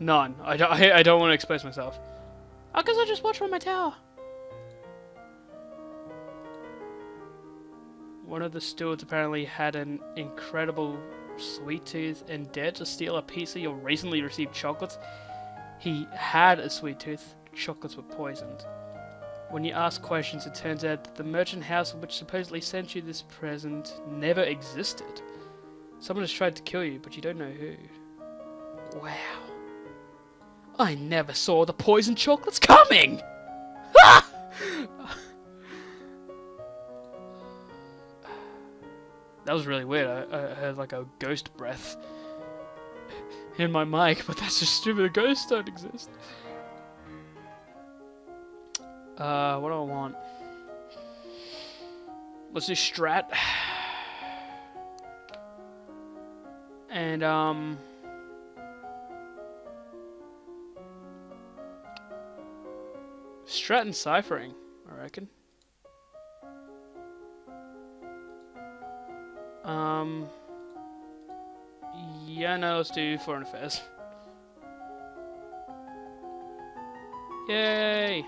None. I don't want to expose myself. I guess I'll just watch from my tower. One of the stewards apparently had an incredible sweet tooth and dared to steal a piece of your recently received chocolates. He had a sweet tooth. Chocolates were poisoned. When you ask questions, it turns out that the merchant house which supposedly sent you this present never existed. Someone has tried to kill you, but you don't know who. Wow. I never saw the poisoned chocolates coming! Ha! That was really weird. I heard like a ghost breath in my mic, but that's just stupid. Ghosts don't exist. What do I want? Let's do strat. And, strat and ciphering, I reckon. Yeah, no, let's do foreign affairs. Yay!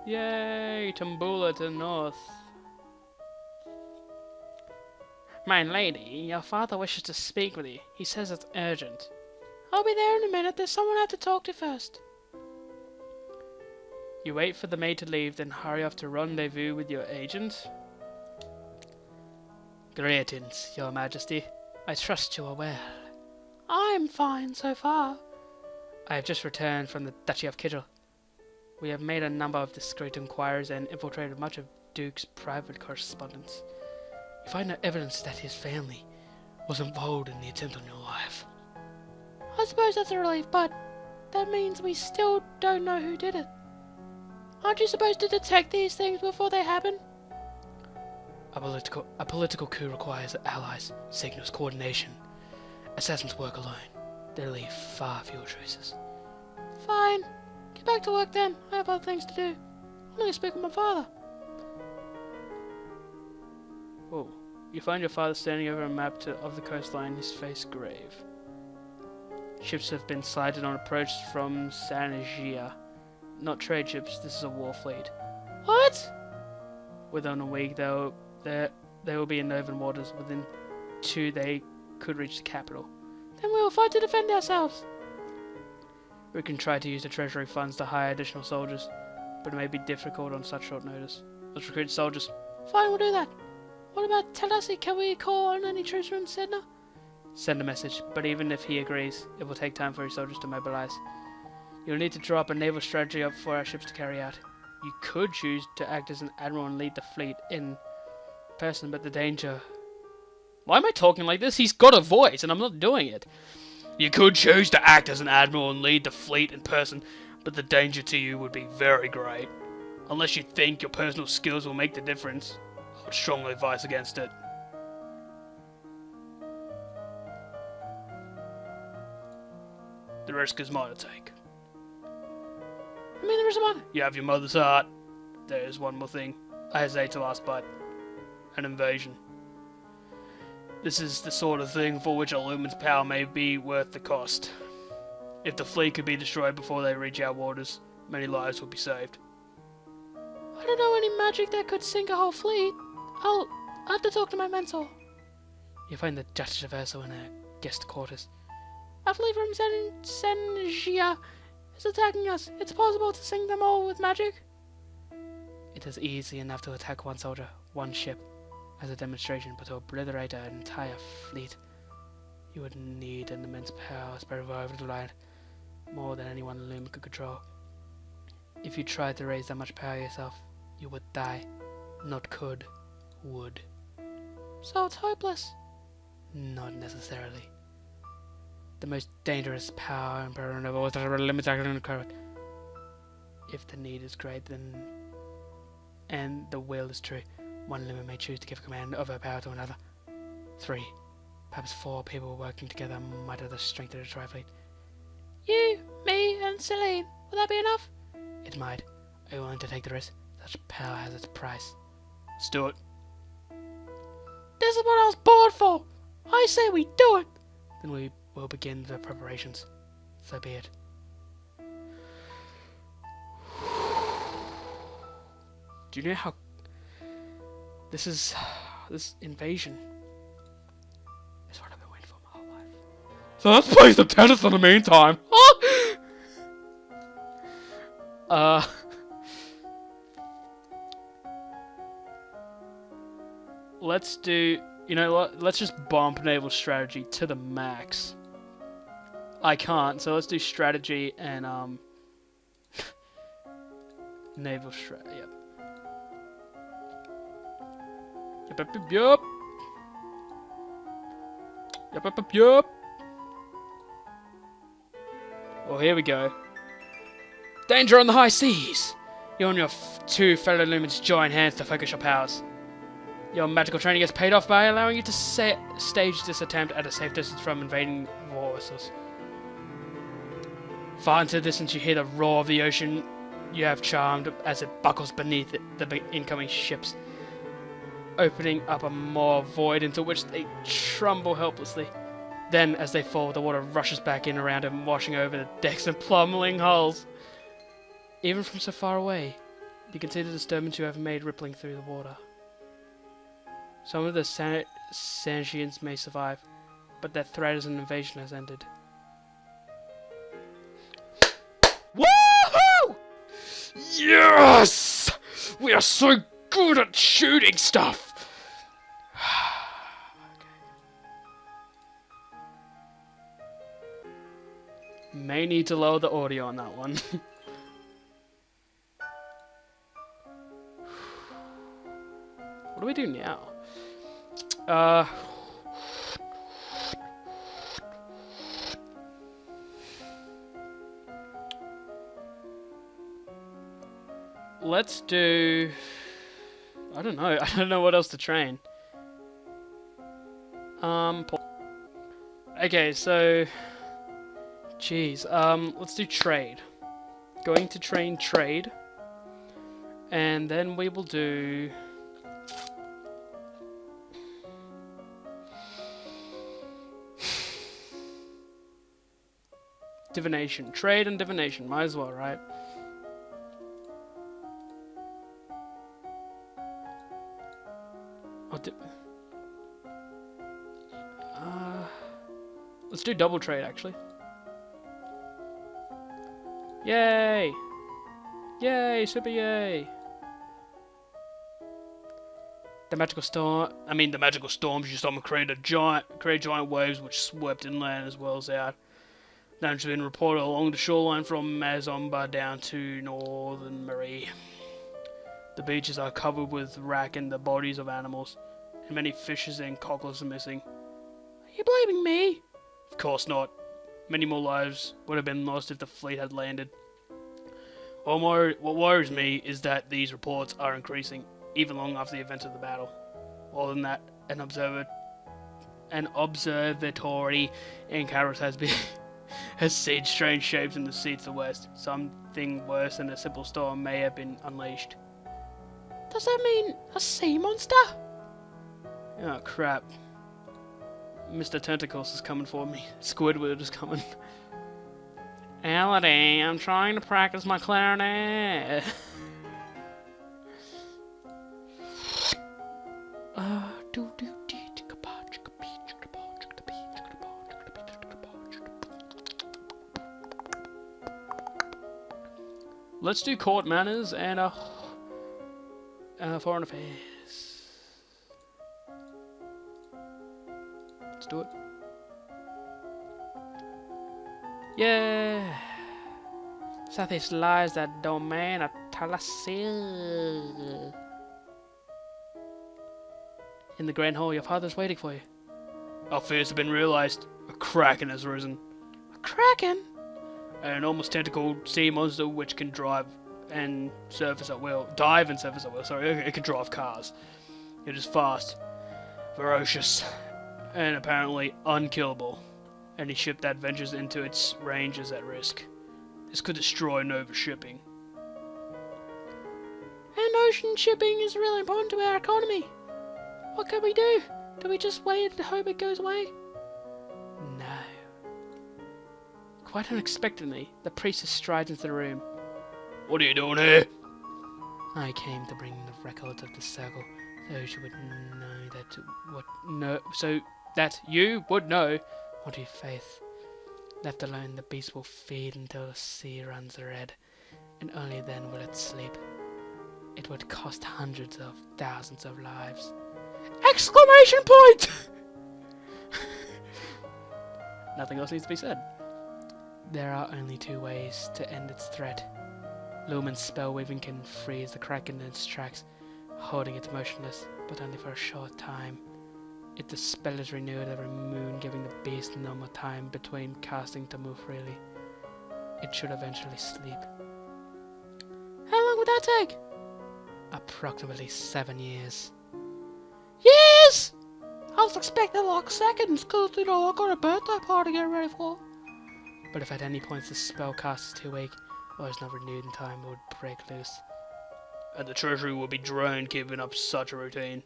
Yay! Tambula to the north. My lady, your father wishes to speak with you. He says it's urgent. I'll be there in a minute. There's someone I have to talk to first. You wait for the maid to leave, then hurry off to rendezvous with your agent. Greetings, your majesty. I trust you are well. I'm fine so far. I have just returned from the Duchy of Kidgel. We have made a number of discreet inquiries and infiltrated much of Duke's private correspondence. You find no evidence that his family was involved in the attempt on your life. I suppose that's a relief, but that means we still don't know who did it. Aren't you supposed to detect these things before they happen? A political coup requires allies, signals, coordination. Assassins work alone. They leave far fewer traces. Fine. Get back to work then. I have other things to do. I'm going to speak with my father. Whoa. You find your father standing over a map of the coastline, his face grave. Ships have been sighted on approach from San-Gia. Not trade ships, this is a war fleet. What? Within a week, they will be in Novan waters. Within 2, they could reach the capital. Then we will fight to defend ourselves. We can try to use the treasury funds to hire additional soldiers, but it may be difficult on such short notice. Let's recruit soldiers. Fine, we'll do that. What about Talasi? Can we call on any troops from Sedna? Send a message, but even if he agrees, it will take time for his soldiers to mobilize. You'll need to draw up a naval strategy up for our ships to carry out. You could choose to act as an admiral and lead the fleet in person, but the danger... Why am I talking like this? He's got a voice, and I'm not doing it. You could choose to act as an admiral and lead the fleet in person, but the danger to you would be very great. Unless you think your personal skills will make the difference, I would strongly advise against it. The risk is mine to take. I mean, there is one. You have your mother's heart. There is one more thing. I hesitate to ask, but an invasion. This is the sort of thing for which a Lumen's power may be worth the cost. If the fleet could be destroyed before they reach our waters, many lives would be saved. I don't know any magic that could sink a whole fleet. I'll have to talk to my mentor. You find the Duchess of Urso in her guest quarters. A fleet from Sen-Gia is attacking us. It's possible to sink them all with magic. It is easy enough to attack one soldier, one ship, as a demonstration, but to obliterate an entire fleet, you would need an immense power spread over the land, more than any one Lumen could control. If you tried to raise that much power yourself, you would die. Not could, would. So it's hopeless? Not necessarily. The most dangerous power and power of all is limited current. If the need is great, then and the will is true, one Lumen may choose to give command of her power to another. 3, perhaps 4 people working together might have the strength of the Tri-Fleet. You, me, and Celine. Will that be enough? It might. Are you willing to take the risk? Such power has its price. Let's do it. This is what I was born for! I say we do it! Then we will begin the preparations. So be it. Do you know how... This invasion is what I've been waiting for my whole life. So let's play some tennis in the meantime. Let's do... You know what? Let's just bump naval strategy to the max. I can't, so let's do strategy and, naval strat... Yep. Yup. Yup. Well, here we go. Danger on the high seas! You and your two fellow lumens join hands to focus your powers. Your magical training gets paid off by allowing you to stage this attempt at a safe distance from invading war vessels. Far into the distance you hear the roar of the ocean you have charmed as it buckles beneath the incoming ships, opening up a more void into which they tremble helplessly. Then, as they fall, the water rushes back in around them, washing over the decks and plummeting hulls. Even from so far away, you can see the disturbance you have made rippling through the water. Some of the Sangians may survive, but their threat as an invasion has ended. Woohoo! Yes! We are so good at shooting stuff! Okay. May need to lower the audio on that one. What do we do now? Let's do... I don't know. I don't know what else to train. Okay, so... Jeez. Let's do trade. Going to train trade. And then we will do... Divination. Trade and divination. Might as well, right? Let's do double trade, actually. Yay! Yay! Super yay! The magical storm... the magical storms used to create giant waves which swept inland as well as out. Damage has been reported along the shoreline from Mazomba down to northern Marie. The beaches are covered with wrack and the bodies of animals, and many fishes and cockles are missing. Are you blaming me? Of course not. Many more lives would have been lost if the fleet had landed. What worries me is that these reports are increasing, even long after the events of the battle. More than that, an observatory in Karos has seen strange shapes in the sea to the west. Something worse than a simple storm may have been unleashed. Does that mean a sea monster? Oh crap. Mr. Tentacles is coming for me. Squidward is coming. Elodie, I'm trying to practice my clarinet. Let's do court manners and foreign affairs. Let's do it. Yeah. Southeast lies the domain of Talasil. In the Grand Hall, your father's waiting for you. Our fears have been realized. A kraken has risen. A kraken? An enormous tentacled sea monster which can dive and surface at will. Sorry, it can drive cars. It is fast, ferocious, and apparently unkillable. Any ship that ventures into its range is at risk. This could destroy Nova shipping. And ocean shipping is really important to our economy. What can we do? Do we just wait and hope it goes away? No. Quite unexpectedly, the priestess strides into the room. What are you doing here? I came to bring the records of the circle, so that you would know what your faith. Left alone, the beast will feed until the sea runs red, and only then will it sleep. It would cost hundreds of thousands of lives. Exclamation point! Nothing else needs to be said. There are only two ways to end its threat. Lumen's spell weaving can freeze the Kraken in its tracks, holding it motionless, but only for a short time. If the spell is renewed every moon, giving the beast no more time between casting to move freely, it should eventually sleep. How long would that take? Approximately 7 years. Years! I was expecting like seconds, cause I got a birthday party to get ready for. But if at any point the spell cast is too weak, or is not renewed in time, it would break loose. And the treasury will be drained keeping up such a routine.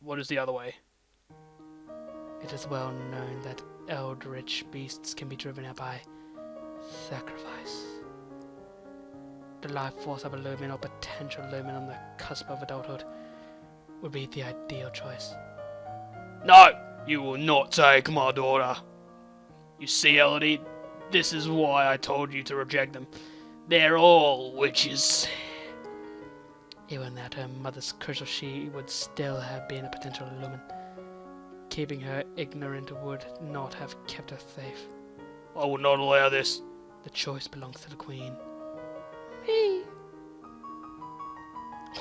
What is the other way? It is well known that eldritch beasts can be driven out by sacrifice. The life force of a lumen or potential lumen on the cusp of adulthood would be the ideal choice. No! You will not take my daughter. You see, Elodie, this is why I told you to reject them. They're all witches. Even without her mother's curse, she would still have been a potential lumen. Keeping her ignorant would not have kept her safe. I will not allow this. The choice belongs to the Queen. Me?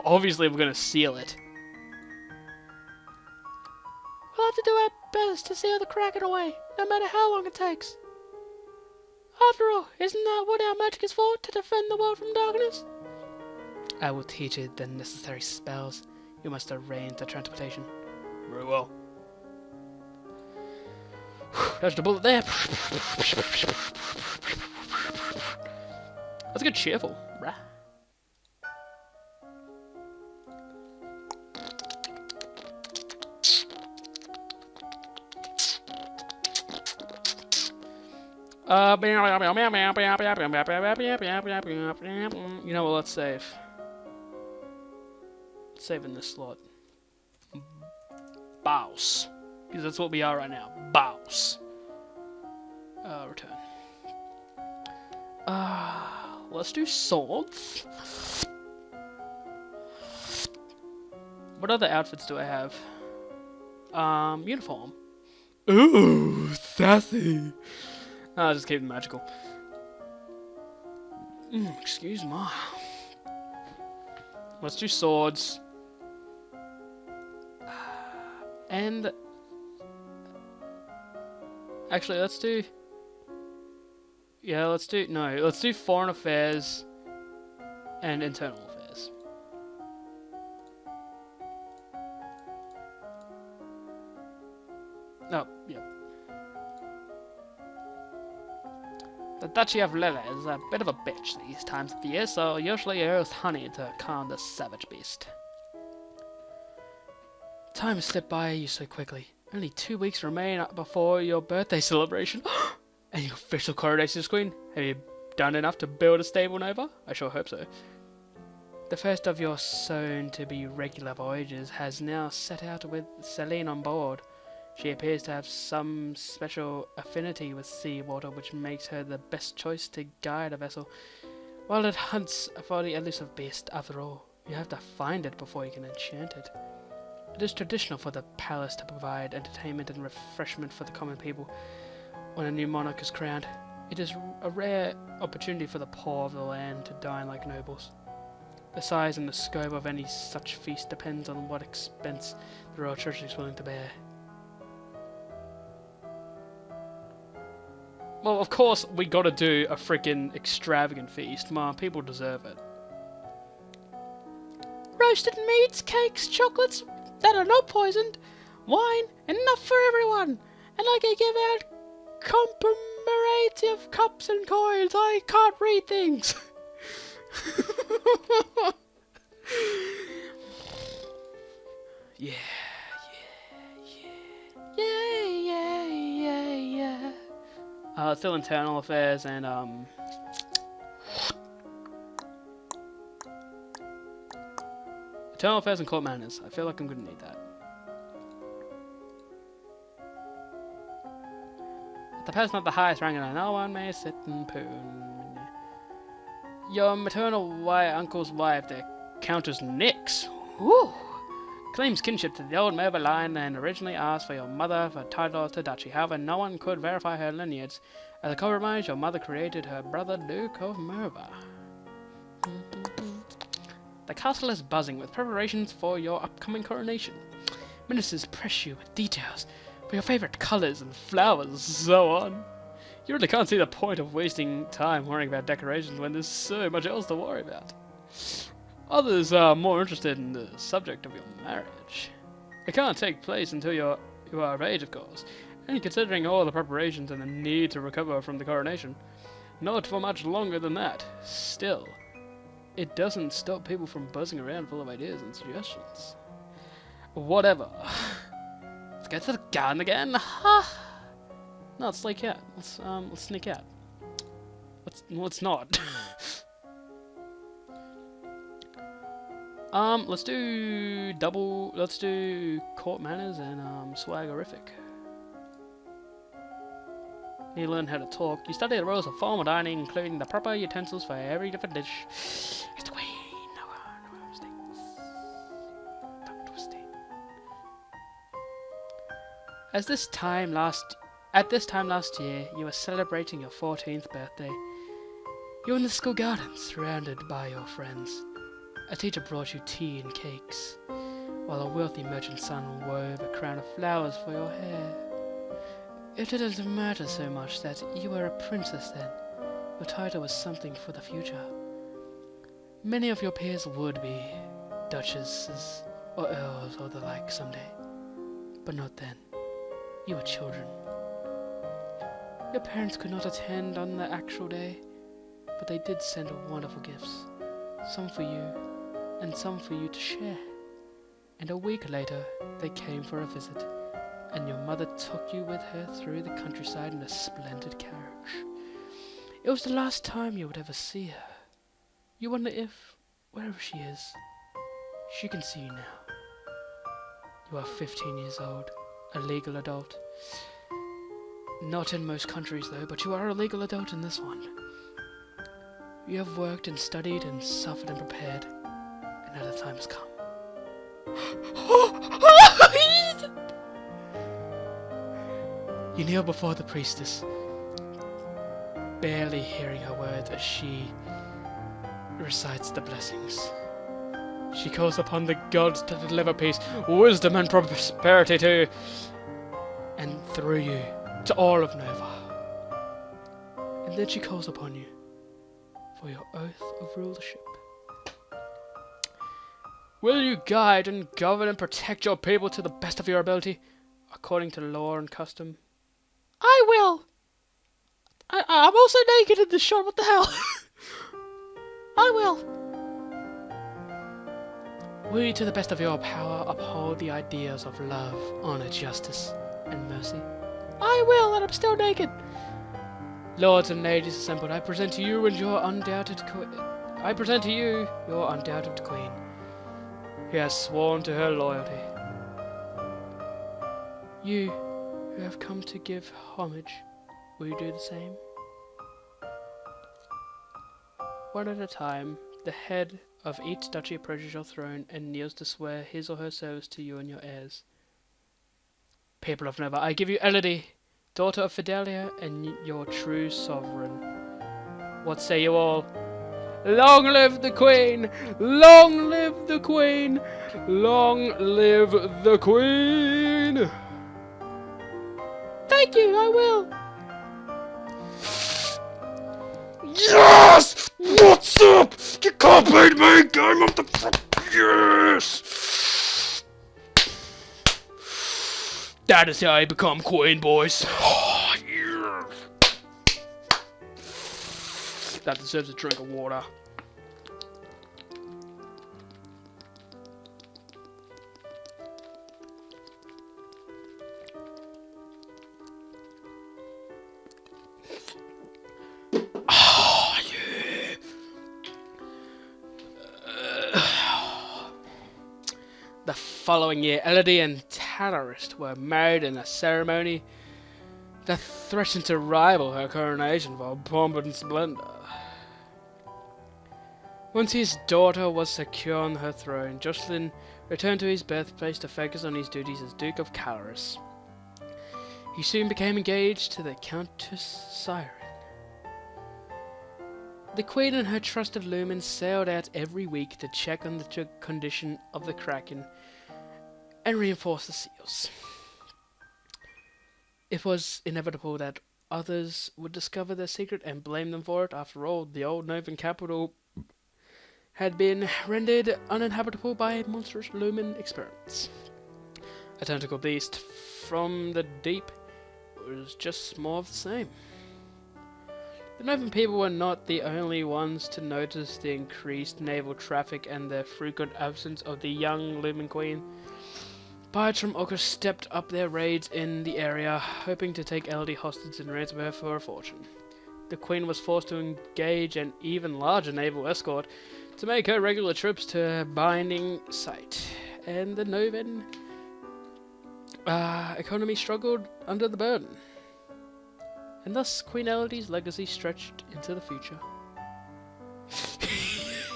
Obviously, we're going to seal it. We'll have to do our best to seal the Kraken away, no matter how long it takes. After all, isn't that what our magic is for? To defend the world from darkness? I will teach you the necessary spells. You must arrange the transportation. Very well. There's the bullet there. Let's get cheerful, bruh. You know what, let's save. Save in this slot. Bouse. Because that's what we are right now. Bouse. Return. Let's do swords. What other outfits do I have? Uniform. Ooh, sassy. I'll just keep them magical. Excuse me. Let's do swords. And actually, let's do. Yeah, let's do foreign affairs and internal affairs. Oh, yeah. The Duchy of Lille is a bit of a bitch these times of the year, so usually use honey to calm the savage beast. Time slipped by you so quickly. Only 2 weeks remain before your birthday celebration. And your official coronation is Queen. Have you done enough to build a stable Nova? I sure hope so. The first of your soon-to-be regular voyages has now set out with Celine on board. She appears to have some special affinity with seawater, which makes her the best choice to guide a vessel while it hunts for the elusive beast. After all, you have to find it before you can enchant it. It is traditional for the palace to provide entertainment and refreshment for the common people when a new monarch is crowned. It is a rare opportunity for the poor of the land to dine like nobles. The size and the scope of any such feast depends on what expense the royal church is willing to bear. Well, of course, we gotta do a freaking extravagant feast. Man, people deserve it. Roasted meats, cakes, chocolates that are not poisoned, wine, enough for everyone. And I can give out commemorative cups and coins. I can't read things. Yeah. Still internal affairs and internal affairs and court manners. I feel like I'm gonna need that. The person of the highest rank, and no one may sit and poon. Your maternal uncle's wife, the Countess Nix, claims kinship to the old Merva line and originally asked for your mother for title to duchy. However, no one could verify her lineage. As a compromise, your mother created her brother Duke of Merva. The castle is buzzing with preparations for your upcoming coronation. Ministers press you with details for your favorite colors and flowers and so on. You really can't see the point of wasting time worrying about decorations when there's so much else to worry about. Others are more interested in the subject of your marriage. It can't take place until you are of age, of course, and considering all the preparations and the need to recover from the coronation, not for much longer than that. Still, it doesn't stop people from buzzing around full of ideas and suggestions. Whatever. Let's get to the garden again. No, let's sneak out. Let's sneak out. Let's not. Let's do court manners and swaggerific. You learn how to talk. You study the rules of formal dining, including the proper utensils for every different dish. It's the queen. No mistakes. Tongue twisting. At this time last year, you were celebrating your 14th birthday. You were in the school garden, surrounded by your friends. A teacher brought you tea and cakes, while a wealthy merchant's son wove a crown of flowers for your hair. It didn't matter so much that you were a princess then. Your title was something for the future. Many of your peers would be duchesses or earls or the like someday, but not then. You were children. Your parents could not attend on the actual day, but they did send wonderful gifts, some for you, and some for you to share. And a week later, they came for a visit, and your mother took you with her through the countryside in a splendid carriage. It was the last time you would ever see her. You wonder if, wherever she is, she can see you now. You are 15 years old, a legal adult. Not in most countries though, but you are a legal adult in this one. You have worked and studied and suffered and prepared, and now the time has come. You kneel before the priestess, barely hearing her words as she recites the blessings. She calls upon the gods to deliver peace, wisdom and prosperity to, and through you, to all of Nova. And then she calls upon you for your oath of rulership. Will you guide and govern and protect your people to the best of your ability, according to law and custom? I will! I'm also naked in this shot, what the hell? I will! Will you, to the best of your power, uphold the ideas of love, honor, justice, and mercy? I will, and I'm still naked! Lords and ladies assembled, I present to you your undoubted queen. Who has sworn to her loyalty. You, who have come to give homage, will you do the same? One at a time, the head of each duchy approaches your throne and kneels to swear his or her service to you and your heirs. People of Nova, I give you Elodie, daughter of Fidelia, and your true sovereign. What say you all? Long live the Queen! Long live the Queen! Long live the Queen! Thank you, I will! Yes! What's up? You can't beat me! Game of the... Yes! That is how I become Queen, boys. Oh, yes. That deserves a drink of water. following year, Elodie and Tallarist were married in a ceremony that threatened to rival her coronation for pomp and splendor. Once his daughter was secure on her throne, Jocelyn returned to his birthplace to focus on his duties as Duke of Calaris. He soon became engaged to the Countess Siren. The Queen and her trusted Lumen sailed out every week to check on the condition of the Kraken and reinforce the seals. It was inevitable that others would discover their secret and blame them for it. After all, the old Novan capital had been rendered uninhabitable by monstrous Lumen experiments. A tentacle beast from the deep was just more of the same. The Novan people were not the only ones to notice the increased naval traffic and the frequent absence of the young Lumen Queen. Pirates from Oka stepped up their raids in the area, hoping to take Elodie hostage and ransom her for a fortune. The Queen was forced to engage an even larger naval escort to make her regular trips to Binding Site, and the Novan economy struggled under the burden. And thus Queen Elodie's legacy stretched into the future.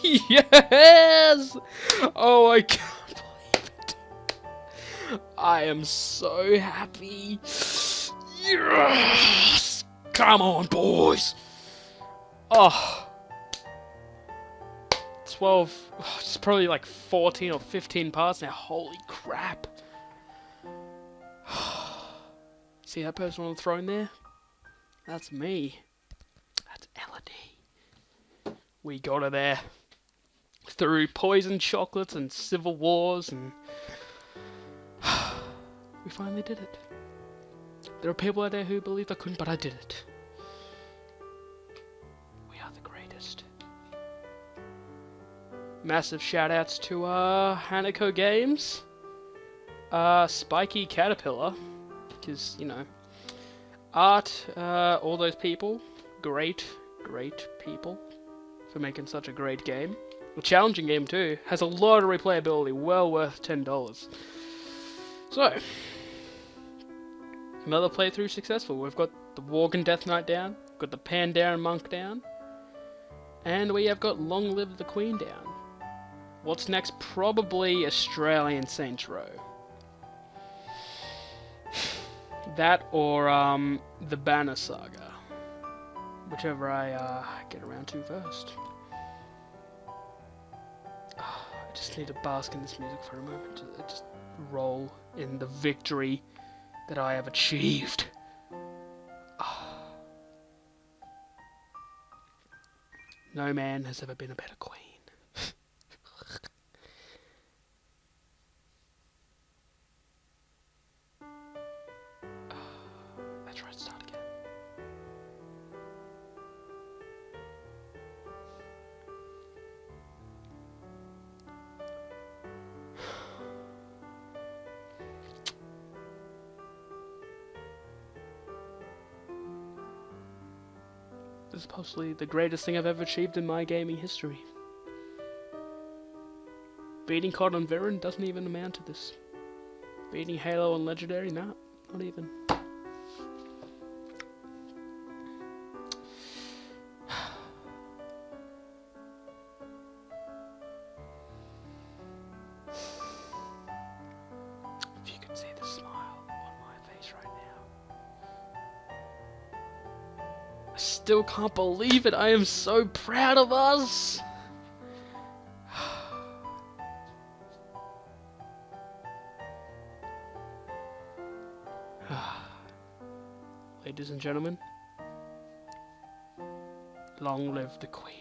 Yes! Oh, I can't believe it. I am so happy. Yes! Come on, boys! Oh. 12, it's probably like 14 or 15 parts now. Holy crap. See that person on the throne there? That's me. That's Elodie. We got her there. Through poison chocolates and civil wars, and we finally did it. There are people out there who believed I couldn't, but I did it. We are the greatest. Massive shout outs to Hanako Games, Spiky Caterpillar, because, you know, Art, all those people, great people for making such a great game. A challenging game too, has a lot of replayability, well worth $10. So, another playthrough successful. We've got the Worgen Death Knight down, got the Pandaren Monk down, and we have got Long Live the Queen down. What's next? Probably Australian Saints Row. That or the Banner Saga, whichever I get around to first. I just need to bask in this music for a moment, to just roll in the victory that I have achieved. No man has ever been a better queen. Let's right, start again. This is possibly the greatest thing I've ever achieved in my gaming history. Beating COD on Viren doesn't even amount to this. Beating Halo on Legendary? Nah, not even. If you could see the smile on my face right now. I still can't believe it. I am so proud of us. Ladies and gentlemen, long live the Queen.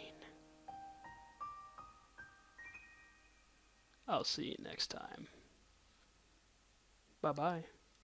I'll see you next time. Bye-bye.